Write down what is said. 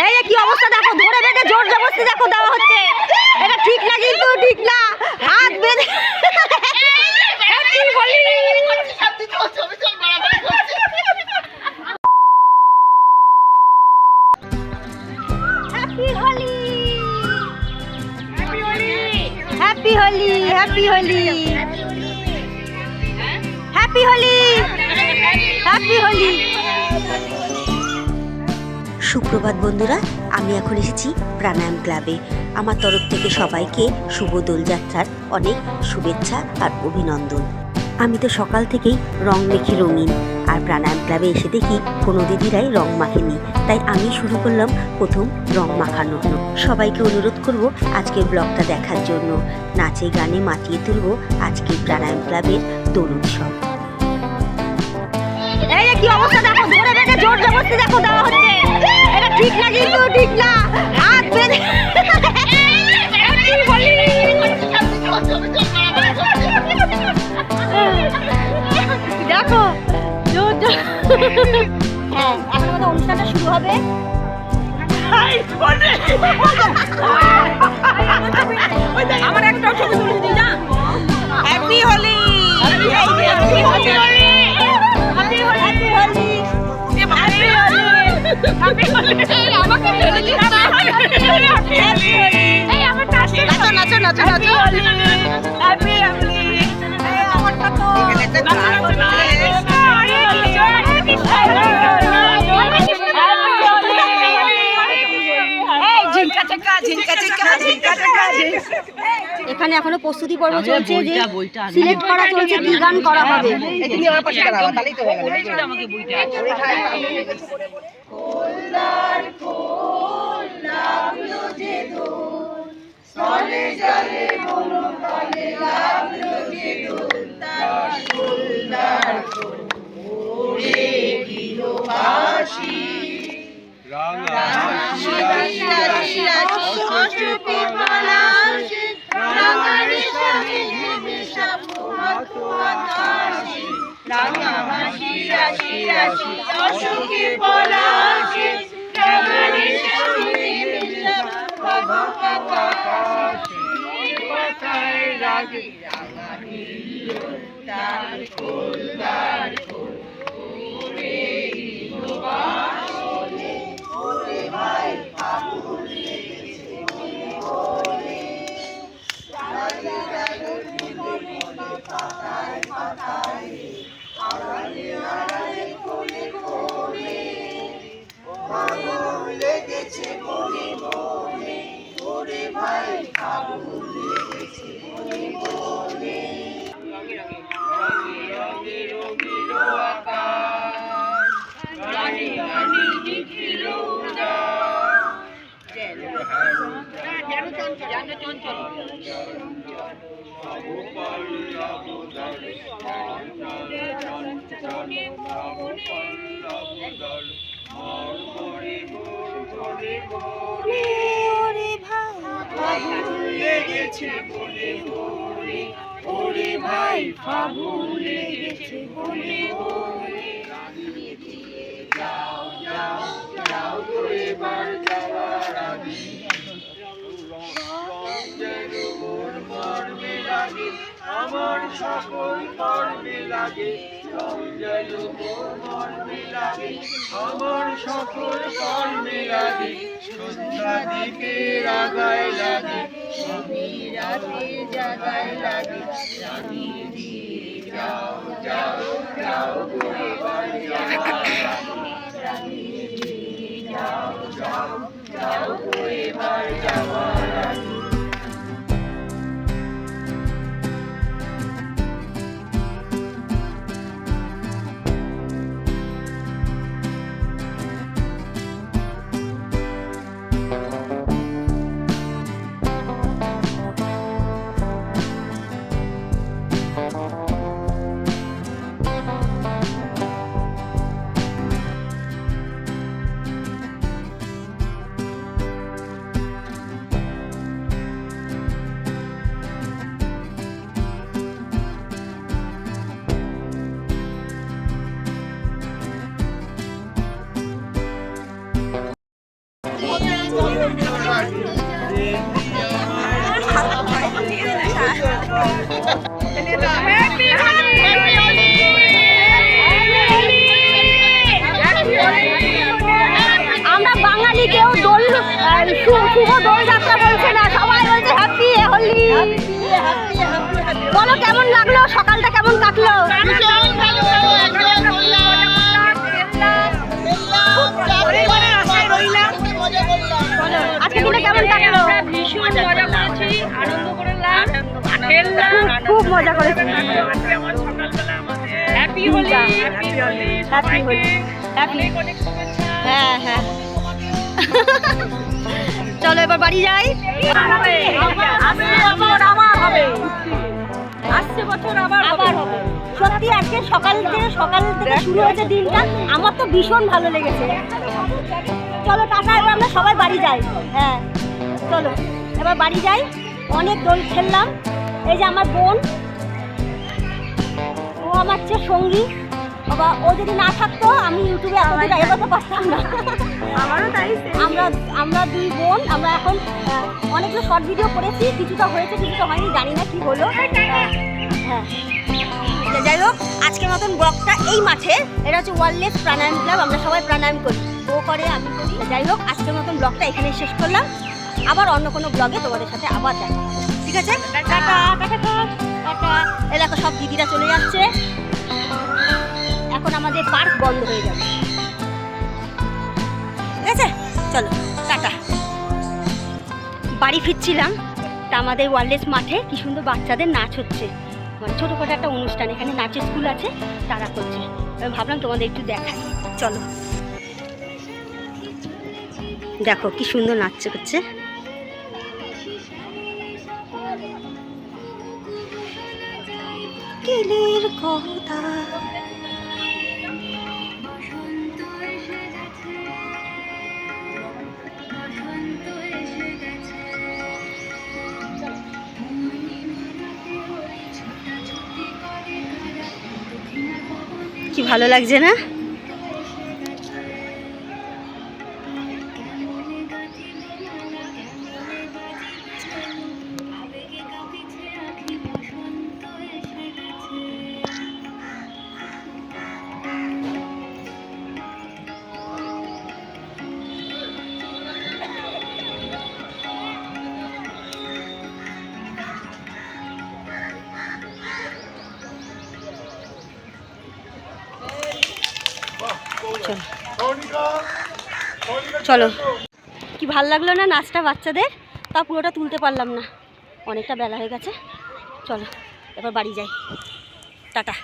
এই যে কি অবস্থা দেখো, ধরে বেঁধে জোর জবরদস্তি দেখো দেওয়া হচ্ছে। এটা ঠিক না, কিন্তু ঠিক না, হাত বেঁধে। Happy Holi, happy Holi, happy Holi, happy Holi, happy Holi. সুপ্রভাত বন্ধুরা, আমি এখন এসেছি প্রাণায়াম ক্লাবে। আমার তরফ থেকে সবাইকে শুভ দোলযাত্রার অনেক শুভেচ্ছা আর অভিনন্দন। আমি তো সকাল থেকেই রং মেখে রঙিন, আর প্রাণায়াম ক্লাবে এসে দেখি কোনো দিদিরাই রং মাখেনি, তাই আমি শুরু করলাম প্রথম রং মাখানো। সবাইকে অনুরোধ করব আজকের ব্লগটা দেখার জন্য। নাচে গানে মাতিয়ে তুলব আজকের প্রাণায়াম ক্লাবের দোল উৎসব। এই যে কি অবস্থা দেখো, ধরে বেঁধে জোর জবরদস্তি দেখো দেওয়া হচ্ছে। এটা ঠিক না, কিন্তু ঠিক না, হাত বেঁধে। দেখো জোর জোর। হ্যাঁ, এখন আমাদের অনুষ্ঠানটা শুরু হবে। আমার একটা ছবি তুলে দিই না। Happy Holi, happy Holi, happy Holi, happy Holi, happy Holi. আমাকে বলে দিন হ্যাপি হোলি। এই আমার নাচো নাচো নাচো নাচো নাচো। হ্যাপি হোলি। এই আমারটা তো এখানে এখনো প্রস্তুতি পর্ব চলছে, যে সিলেক্ট করা চলছে কি গান করা হবে। ওরে ভাই ফাগুন লেগেছে বলে বলে, যাও যাও যাও এবার যাওয়ার আগে, মর্মে লাগে আমার সকল কর্মে লাগে, মর্মে লাগে আমার সকল কর্মে লাগে, সন্ধ্যা দিকে রাগায় লাগে, রাতে জাগায় লাগে, জানিয়ে দিয়ে যাও যাও যাও এবার যাওয়ার আগে, জানিয়ে দিয়ে যাও যাও যাও এবার যাওয়ার আগে। আমরা বাঙালি কেউ দোল শুভ দোল যাত্রা বলছে না, সবাই বলছে হ্যাপি হোলি। বলো কেমন লাগলো, সকালটা কেমন কাটলো? আজকে দিনে কেমন কাটলো? ভীষণ মজা করেছি, আনন্দ করলাম, খুব মজা করেছি। Happy Holi, happy Holi, happy Holi, happy. হ্যাঁ হ্যাঁ, চলো এবার বাড়ি যাই। আসছে বছর আবার হবে। সত্যি আজকে সকাল থেকে শুরু হয়েছে দিনটা, আমার তো ভীষণ ভালো লেগেছে। চলো টাটা, এবার আমরা সবাই বাড়ি যাই। হ্যাঁ চলো এবার বাড়ি যাই। অনেক দোল খেললাম। এই যে আমার বোন, ও আমার চেয়ে সঙ্গী। বাবা, ও যদি না থাকতো আমি ইউটিউবে এত দূর এগোতে পারতাম না। আমারও তাই। আমরা দুই বোন, আমরা এখন অনেকগুলো শর্ট ভিডিও করেছি, কিছুটা হয়েছে কিছুটা হয়নি, জানি না কি হলো। হ্যাঁ যাই হোক, আজকের মতন ব্লগটা এই মাঠে, এটা হচ্ছে ওয়ার্ল্ডলেস প্রাণায়াম ক্লাব, আমরা সবাই প্রাণায়াম করি, ও করে আমি করি। যাই হোক, আজকের মতন ব্লগটা এখানে শেষ করলাম। আবার অন্য কোনো ব্লগে তোমাদের সাথে আবার দেখা হবে। ঠিক আছে, টাটা টাটা টাটা। এলাকা সব দিদিরা চলে যাচ্ছে, এখন আমাদের পার্ক বন্ধ হয়ে যাবে। ঠিক আছে, চলো টাটা। বাড়ি ফিরছিলাম, তা আমাদের ওয়ার্ল্ডলেস মাঠে কি সুন্দর বাচ্চাদের নাচ হচ্ছে, মানে ছোটোখাটো একটা অনুষ্ঠান, এখানে নাচের স্কুল আছে, তারা করছে। ভাবলাম তোমাদের একটু দেখাই, চলো দেখো কি সুন্দর নাচছে করছে। কিলের কথা কি ভালো লাগছে না? চলো, কি ভাল লাগলো না নাচটা বাচ্চাদের? তা পুরোটা তুলতে পারলাম না, অনেকটা বেলা হয়ে গেছে। চলো এবার বাড়ি যাই, টাটা।